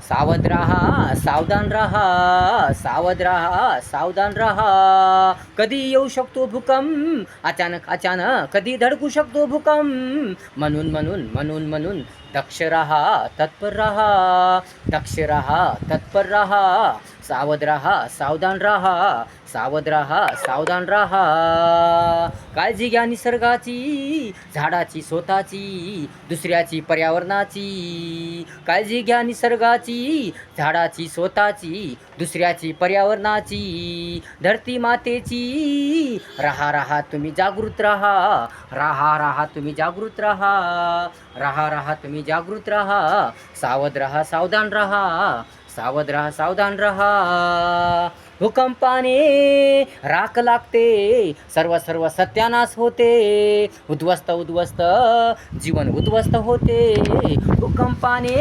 सावध रहा, सावधान रहा, सावध रहा, सावधान रहा. कधी येऊ शकतो भूकंप, अचानक अचानक कधी धडकू शकतो भूकंप. म्हणून म्हणून म्हणून म्हणून दक्ष रहा, तत्पर रहा, दक्ष रहा, तत्पर रहा. सावध रहा, सावधान रहा, सावध रहा, सावधान रहा. काळजी घ्या निसर्गाची, झाडाची स्वतःची, दुसऱ्याची पर्यावरणाची. काळजी घ्या निसर्गाची, झाडाची स्वतःची, दुसऱ्याची पर्यावरणाची. धरती मातेची रहा रहा तुम्ही जागृत रहा, रहा रहा तुम्ही जागृत रहा, रहा रहा तुम्ही जागृत रहा. सावध रहा, सावधान रहा, सावध रहा, सावधान रहा. भूकंपाने राख लागते, सर्व सर्व सत्यानाश होते. उद्ध्वस्त उद्ध्वस्त जीवन उद्ध्वस्त होते. भूकंपाने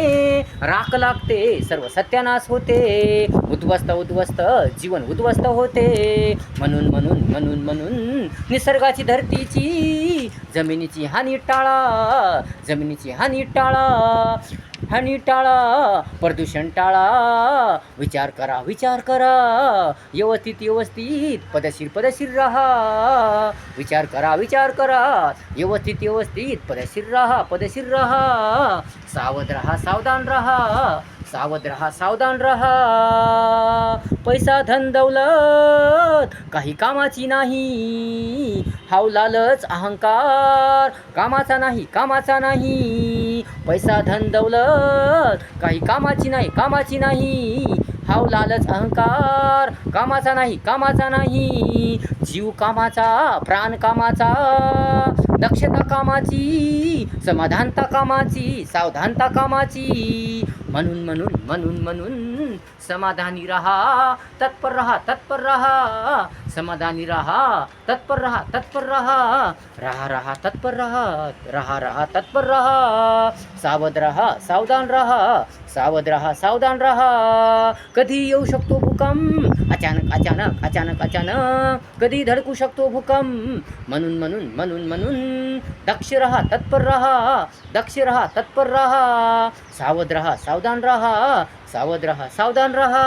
राख लागते, सर्व सत्यानाश होते. उद्ध्वस्त उद्ध्वस्त जीवन उद्ध्वस्त होते. म्हणून म्हणून म्हणून म्हणून निसर्गाची धरतीची जमिनीची हानी टाळा, जमिनीची हानी टाळा, हानी टाळा, प्रदूषण टाळा. विचार करा, विचार करा, व्यवस्थित व्यवस्थित पदशीर पदशीर राहा. विचार करा, विचार करा, व्यवस्थित व्यवस्थित पदशीर राहा, पदशीर राहा. सावध रहा, सावधान रहा, सावध रहा, सावधान रहा. पैसा धन दौलत काही कामाची नाही, हाव लालच अहंकार कामाचा नाही, कामाचा नाही. पैसा धन दौलत काही कामाची नाही, कामाची नाही. हाव लालच अहंकार कामाचा नाही, कामाचा नाही. जीव कामाचा, प्राण कामाचा, दक्षता कामाची, समाधानता कामाची, सावधानता कामाची. म्हणून म्हणून म्हणून म्हणून समाधानी रहा, तत्पर रहा, तत्पर रहा. समाधानी रहा, तत्पर रहा, तत्पर रहा. रहा रहा तत्पर रहा, रहा रहा तत्पर रहा. सावध रहा, सावधान रहा, सावध रहा, सावधान रहा. कधी येऊ शकतो भूकंप, अचानक अचानक अचानक अचानक कधी धडकू शकतो भूकंप. म्हणून म्हणून म्हणून म्हणून दक्ष रहा, तत्पर रहा, दक्ष रहा, तत्पर रहा. सावध रहा, सावधान रहा, सावध रहा, सावधान रहा.